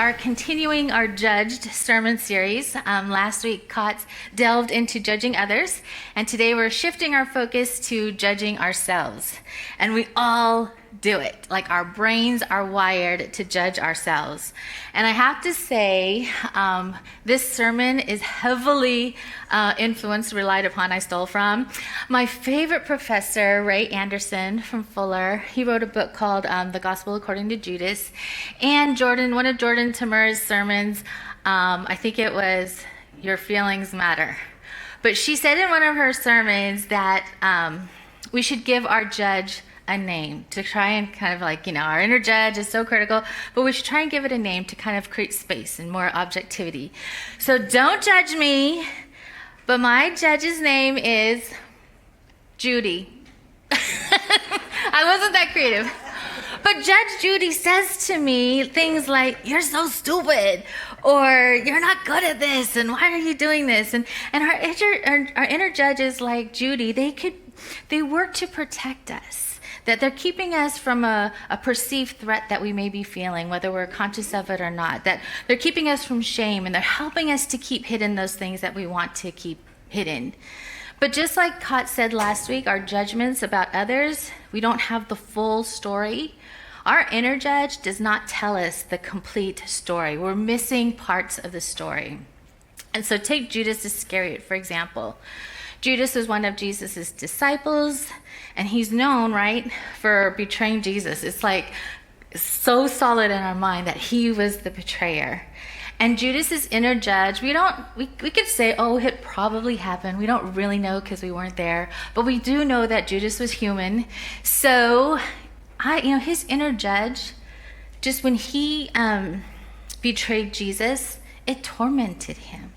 are continuing our Judged sermon series. Last week, Kotz delved into judging others, and today we're shifting our focus to judging ourselves. And we all do it. Like, our brains are wired to judge ourselves. And I have to say, this sermon is heavily influenced, relied upon, I stole from my favorite professor, Ray Anderson from Fuller. He wrote a book called The Gospel According to Judas. And one of Jordan Tamura's sermons, I think it was Your Feelings Matter. But she said in one of her sermons that we should give our judge a name to try and kind of like, our inner judge is so critical, but we should try and give it a name to kind of create space and more objectivity. So don't judge me, but my judge's name is Judy. I wasn't that creative. But Judge Judy says to me things like, "You're so stupid," or "You're not good at this," and "Why are you doing this?" And our inner judges like Judy, they work to protect us. That they're keeping us from a perceived threat that we may be feeling, whether we're conscious of it or not. That they're keeping us from shame, and they're helping us to keep hidden those things that we want to keep hidden. But just like Kotz said last week, our judgments about others, we don't have the full story. Our inner judge does not tell us the complete story. We're missing parts of the story. And so take Judas Iscariot, for example. Judas was one of Jesus's disciples, and he's known, right, for betraying Jesus. It's like so solid in our mind that he was the betrayer. And Judas's inner judge, we could say, oh, it probably happened. We don't really know because we weren't there, but we do know that Judas was human. So, his inner judge, just when he betrayed Jesus, it tormented him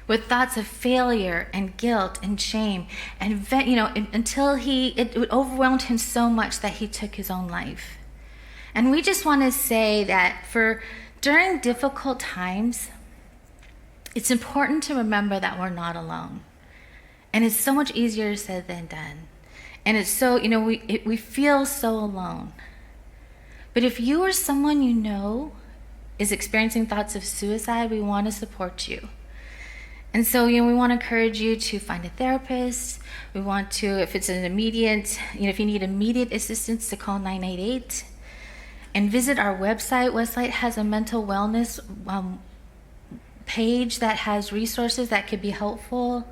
with thoughts of failure and guilt and shame, and until it overwhelmed him so much that he took his own life. And we just want to say that during difficult times, it's important to remember that we're not alone. And it's so much easier said than done. And it's so, we feel so alone. But if you or someone you know is experiencing thoughts of suicide, we want to support you. And so, we want to encourage you to find a therapist. We want to, if it's an immediate, if you need immediate assistance, to call 988. And visit our website. Website has a mental wellness page that has resources that could be helpful.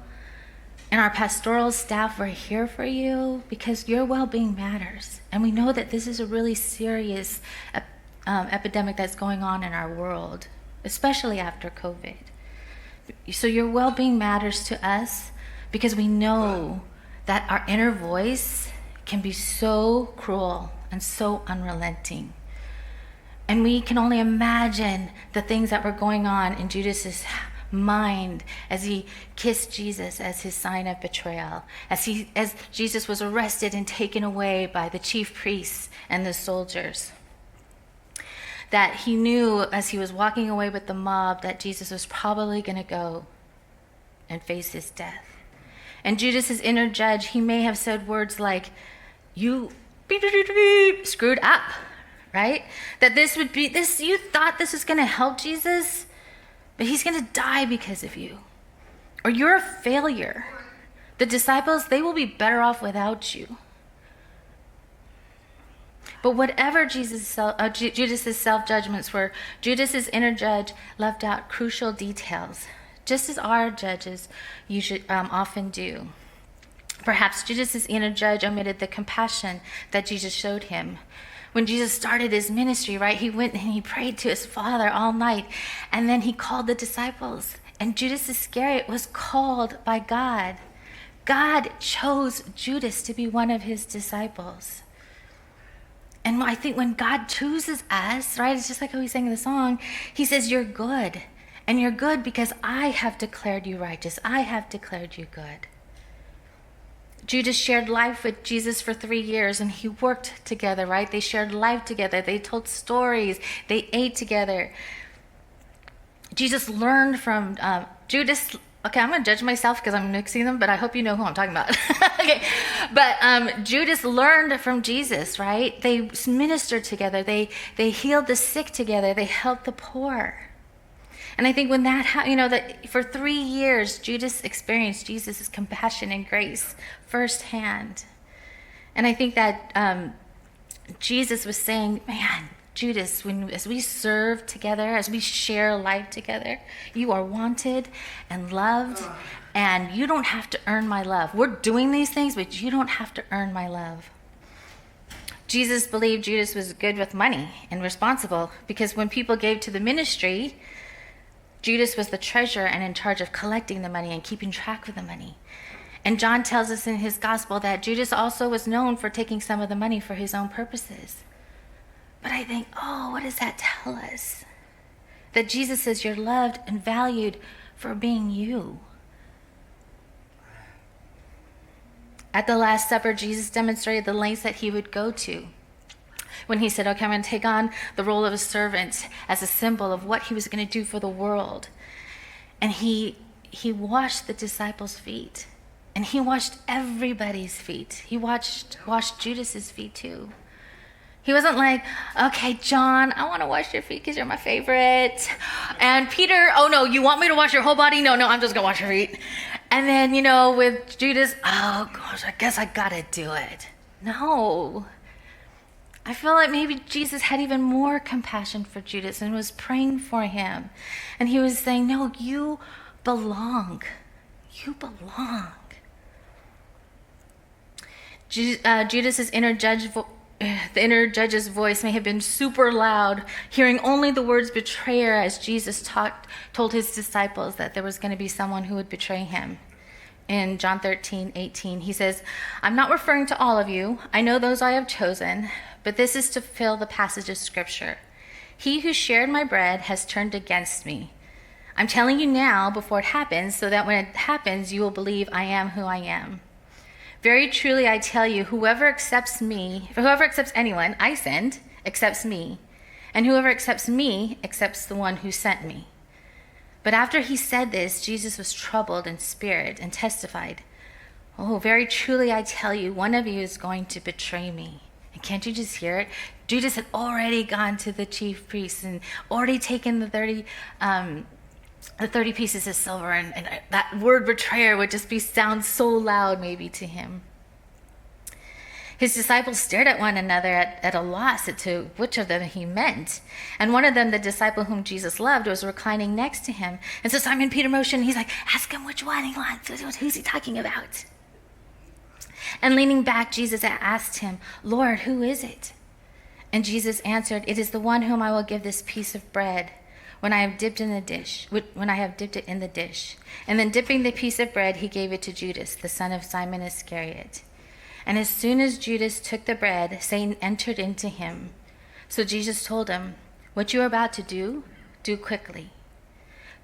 And our pastoral staff, we're here for you because your well-being matters. And we know that this is a really serious epidemic that's going on in our world, especially after COVID. So your well-being matters to us because we know that our inner voice can be so cruel and so unrelenting. And we can only imagine the things that were going on in Judas's mind as he kissed Jesus as his sign of betrayal, as Jesus was arrested and taken away by the chief priests and the soldiers. That he knew as he was walking away with the mob that Jesus was probably going to go and face his death. And Judas's inner judge, he may have said words like, "You screwed up," right? That you thought this was going to help Jesus, but he's going to die because of you. Or you're a failure. The disciples, they will be better off without you. But whatever Judas's self-judgments were, Judas's inner judge left out crucial details, just as our judges often do. Perhaps Judas's inner judge omitted the compassion that Jesus showed him. When Jesus started his ministry, right, he went and he prayed to his Father all night, and then he called the disciples. And Judas Iscariot was called by God. God chose Judas to be one of his disciples. And I think when God chooses us, right, it's just like how he's sang in the song, he says, "You're good. And you're good because I have declared you righteous. I have declared you good." Judas shared life with Jesus for 3 years, and he worked together, right? They shared life together. They told stories. They ate together. Judas okay, I'm going to judge myself because I'm mixing them, but I hope you know who I'm talking about. Okay, but Judas learned from Jesus, right? They ministered together. They healed the sick together. They helped the poor. And I think when that happened, that for 3 years, Judas experienced Jesus' compassion and grace firsthand. And I think that Jesus was saying, man, Judas, as we serve together, as we share life together, you are wanted and loved, and you don't have to earn my love. We're doing these things, but you don't have to earn my love. Jesus believed Judas was good with money and responsible, because when people gave to the ministry, Judas was the treasurer and in charge of collecting the money and keeping track of the money. And John tells us in his gospel that Judas also was known for taking some of the money for his own purposes. But I think, what does that tell us? That Jesus says you're loved and valued for being you. At the Last Supper, Jesus demonstrated the lengths that he would go to when he said, okay, I'm going to take on the role of a servant as a symbol of what he was going to do for the world. And he washed the disciples' feet. And he washed everybody's feet. He washed Judas's feet too. He wasn't like, okay, John, I want to wash your feet because you're my favorite. And Peter, oh no, you want me to wash your whole body? No, I'm just going to wash your feet. And then, with Judas, oh gosh, I guess I got to do it. No. I feel like maybe Jesus had even more compassion for Judas and was praying for him. And he was saying, no, you belong. You belong. Judas's inner judge's voice may have been super loud, hearing only the words betrayer as Jesus told his disciples that there was going to be someone who would betray him. In John 13:18, he says, I'm not referring to all of you. I know those I have chosen, but this is to fill the passage of Scripture. He who shared my bread has turned against me. I'm telling you now before it happens, so that when it happens, you will believe I am who I am. Very truly, I tell you, whoever accepts anyone I send, accepts me. And whoever accepts me, accepts the one who sent me. But after he said this, Jesus was troubled in spirit and testified, oh, very truly, I tell you, one of you is going to betray me. And can't you just hear it? Judas had already gone to the chief priests and already taken the 30 pieces of silver, and that word betrayer would just sound so loud maybe to him. His disciples stared at one another at a loss as to which of them he meant. And one of them, the disciple whom Jesus loved, was reclining next to him. And so Simon Peter motioned, he's like, ask him which one he wants. Who's he talking about? And leaning back, Jesus asked him, Lord, who is it? And Jesus answered, it is the one whom I will give this piece of bread when I have dipped it in the dish. And then dipping the piece of bread, he gave it to Judas, the son of Simon Iscariot. And as soon as Judas took the bread, Satan entered into him. So Jesus told him, what you are about to do, do quickly.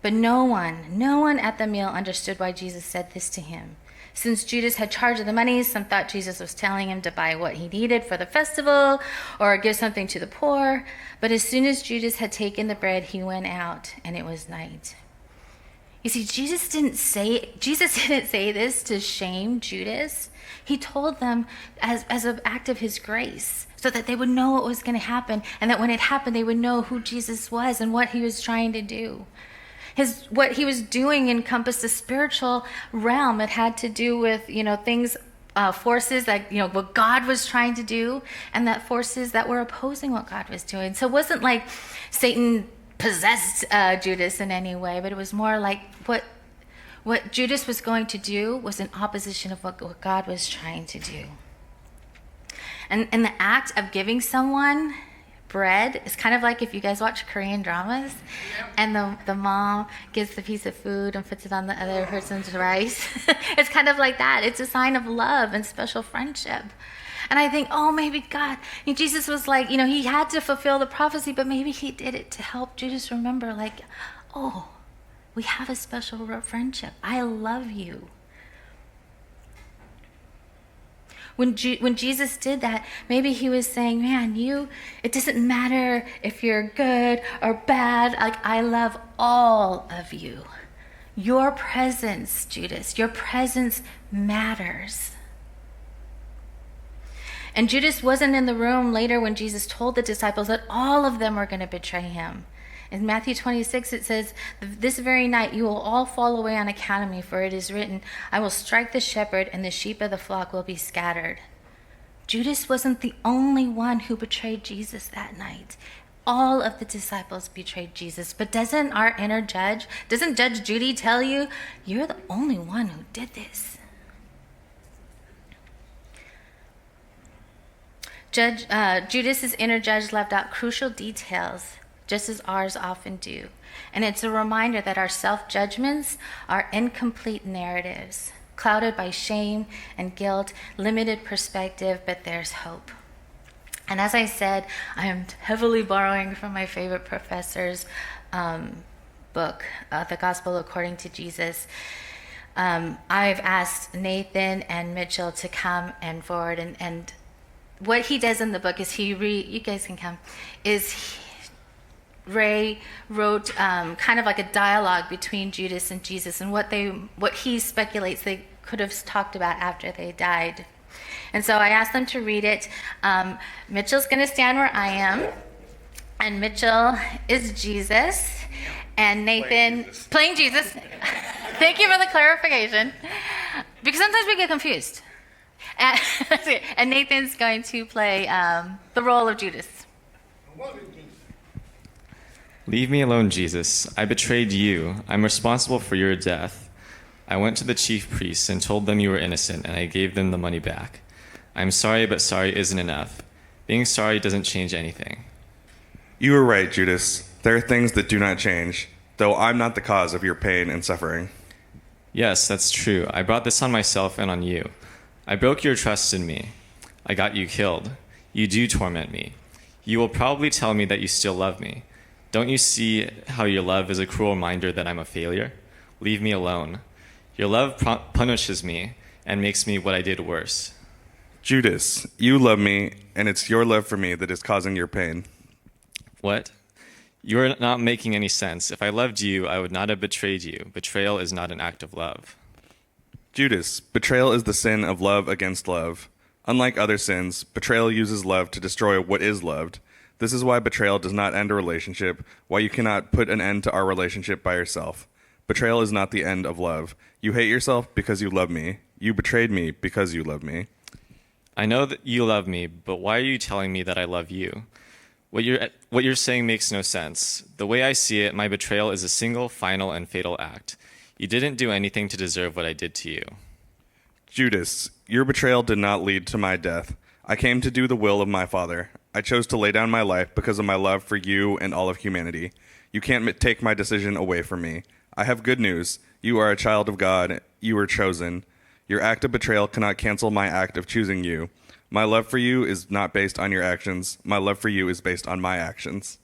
But no one at the meal understood why Jesus said this to him. Since Judas had charge of the money, some thought Jesus was telling him to buy what he needed for the festival or give something to the poor. But as soon as Judas had taken the bread, he went out, and it was night. You see, Jesus didn't say this to shame Judas. He told them as an act of his grace so that they would know what was going to happen, and that when it happened, they would know who Jesus was and what he was trying to do. What he was doing encompassed a spiritual realm. It had to do with, things, forces that, what God was trying to do, and that forces that were opposing what God was doing. So it wasn't like Satan possessed Judas in any way, but it was more like what Judas was going to do was in opposition of what God was trying to do. And the act of giving someone bread is kind of like if you guys watch Korean dramas, and the mom gives the piece of food and puts it on the other person's rice. It's kind of like that. It's a sign of love and special friendship. And I think, maybe God, Jesus was like, he had to fulfill the prophecy, but maybe he did it to help Judas remember, like, we have a special friendship. I love you. When Jesus did that, maybe he was saying, man, it doesn't matter if you're good or bad. Like, I love all of you. Your presence, Judas, your presence matters. And Judas wasn't in the room later when Jesus told the disciples that all of them were going to betray him. In Matthew 26, it says, "This very night you will all fall away on account of me, for it is written, I will strike the shepherd, and the sheep of the flock will be scattered." Judas wasn't the only one who betrayed Jesus that night. All of the disciples betrayed Jesus. But doesn't Judge Judy tell you, you're the only one who did this? Judas's inner judge left out crucial details, just as ours often do. And it's a reminder that our self-judgments are incomplete narratives, clouded by shame and guilt, limited perspective, but there's hope. And as I said, I am heavily borrowing from my favorite professor's book, The Gospel According to Jesus. I've asked Nathan and Mitchell to come and forward, and what he does in the book is you guys can come, Ray wrote kind of like a dialogue between Judas and Jesus and what he speculates they could have talked about after they died. And so I asked them to read it. Mitchell's going to stand where I am, and Mitchell is Jesus, and Nathan playing Jesus. Thank you for the clarification, because sometimes we get confused. And Nathan's going to play the role of Judas. Leave me alone, Jesus. I betrayed you. I'm responsible for your death. I went to the chief priests and told them you were innocent, and I gave them the money back. I'm sorry, but sorry isn't enough. Being sorry doesn't change anything. You were right, Judas. There are things that do not change, though I'm not the cause of your pain and suffering. Yes, that's true. I brought this on myself and on you. I broke your trust in me. I got you killed. You do torment me. You will probably tell me that you still love me. Don't you see how your love is a cruel reminder that I'm a failure? Leave me alone. Your love punishes me and makes me what I did worse. Judas, you love me, and it's your love for me that is causing your pain. What? You're not making any sense. If I loved you, I would not have betrayed you. Betrayal is not an act of love. Judas, betrayal is the sin of love against love. Unlike other sins, betrayal uses love to destroy what is loved. This is why betrayal does not end a relationship, why you cannot put an end to our relationship by yourself. Betrayal is not the end of love. You hate yourself because you love me. You betrayed me because you love me. I know that you love me, but why are you telling me that I love you? What you're saying makes no sense. The way I see it, my betrayal is a single, final, and fatal act. You didn't do anything to deserve what I did to you. Judas, your betrayal did not lead to my death. I came to do the will of my Father. I chose to lay down my life because of my love for you and all of humanity. You can't take my decision away from me. I have good news. You are a child of God. You were chosen. Your act of betrayal cannot cancel my act of choosing you. My love for you is not based on your actions. My love for you is based on my actions.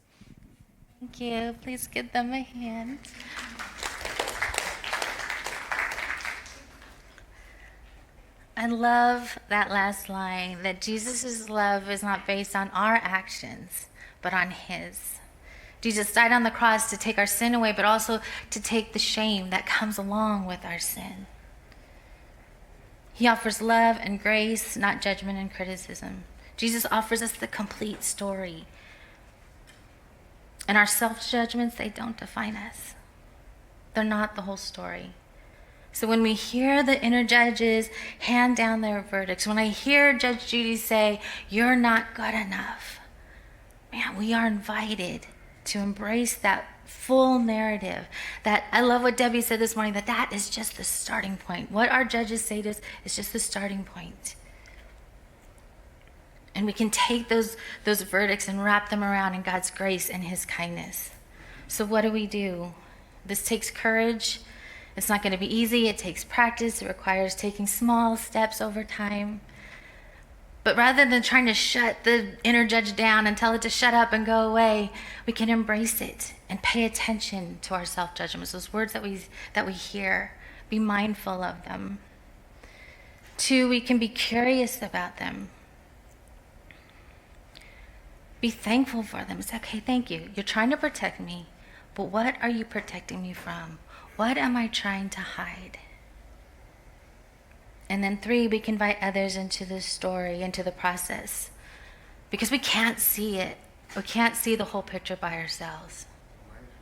Thank you. Please give them a hand. I love that last line, that Jesus' love is not based on our actions, but on his. Jesus died on the cross to take our sin away, but also to take the shame that comes along with our sin. He offers love and grace, not judgment and criticism. Jesus offers us the complete story. And our self-judgments, they don't define us. They're not the whole story. So when we hear the inner judges hand down their verdicts, when I hear Judge Judy say, "You're not good enough," man, we are invited to embrace that full narrative. That I love what Debbie said this morning, that is just the starting point. What our judges say to us is just the starting point. And we can take those verdicts and wrap them around in God's grace and his kindness. So what do? This takes courage. It's not going to be easy. It takes practice. It requires taking small steps over time. But rather than trying to shut the inner judge down and tell it to shut up and go away, we can embrace it and pay attention to our self-judgments, those words that we hear. Be mindful of them. 2, we can be curious about them. Be thankful for them. It's okay, thank you. You're trying to protect me, but what are you protecting me from? What am I trying to hide? And then 3, we can invite others into the story, into the process, because we can't see it. We can't see the whole picture by ourselves.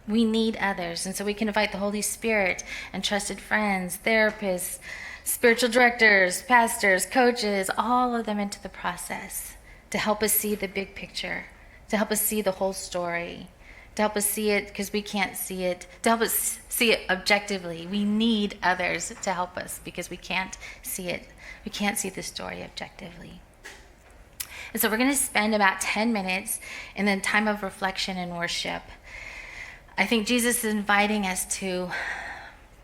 We need others. And so we can invite the Holy Spirit and trusted friends, therapists, spiritual directors, pastors, coaches, all of them into the process to help us see the big picture, to help us see the whole story, to help us see it because we can't see it, to help us see it objectively. We need others to help us because we can't see it. We can't see the story objectively. And so we're going to spend about 10 minutes in the time of reflection and worship. I think Jesus is inviting us to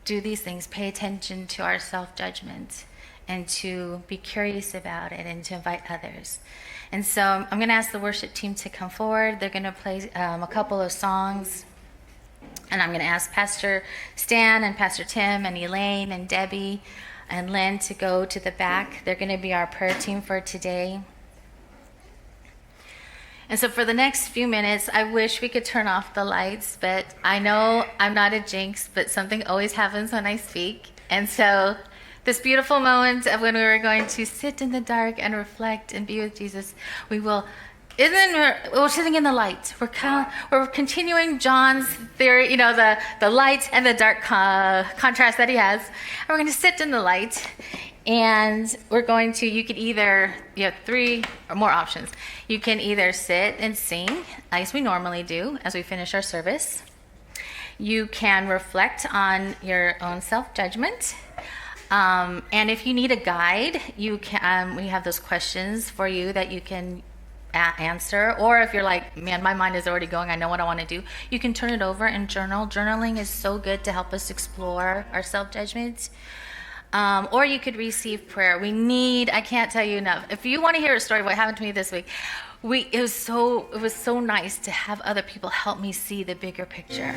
do these things, pay attention to our self-judgment, and to be curious about it, and to invite others. And so I'm going to ask the worship team to come forward. They're going to play a couple of songs. And I'm going to ask Pastor Stan and Pastor Tim and Elaine and Debbie and Lynn to go to the back. They're going to be our prayer team for today. And so for the next few minutes, I wish we could turn off the lights, but I know I'm not a jinx, but something always happens when I speak. And so this beautiful moment of when we were going to sit in the dark and reflect and be with Jesus, we're sitting in the light. We're continuing John's theory, the light and the dark contrast that he has. And we're going to sit in the light. And you could either, you have 3 or more options. You can either sit and sing, as we normally do, as we finish our service. You can reflect on your own self-judgment. And if you need a guide, we have those questions for you that you can answer. Or if you're like, man, my mind is already going, I know what I want to do, you can turn it over and journal. Journaling is so good to help us explore our self-judgment. Or you could receive prayer. I can't tell you enough. If you want to hear a story of what happened to me this week, it was so nice to have other people help me see the bigger picture.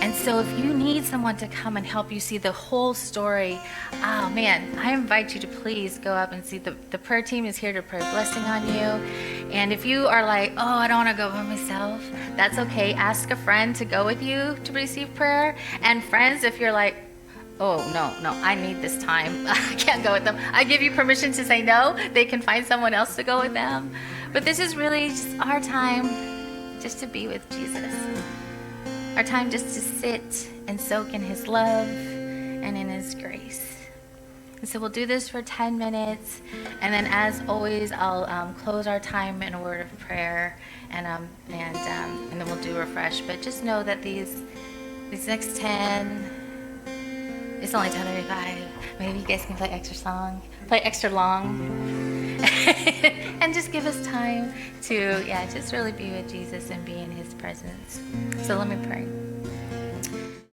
And so if you need someone to come and help you see the whole story, I invite you to please go up and see. The prayer team is here to pray a blessing on you. And if you are like, I don't want to go by myself, that's okay. Ask a friend to go with you to receive prayer. And friends, if you're like, oh, no, I need this time. I can't go with them. I give you permission to say no. They can find someone else to go with them. But this is really just our time just to be with Jesus. Our time just to sit and soak in his love and in his grace. And so we'll do this for 10 minutes. And then as always, I'll close our time in a word of prayer. And then we'll do refresh. But just know that these next 10... It's only 10:35. Maybe you guys can play extra long, and just give us time to, just really be with Jesus and be in his presence. So let me pray.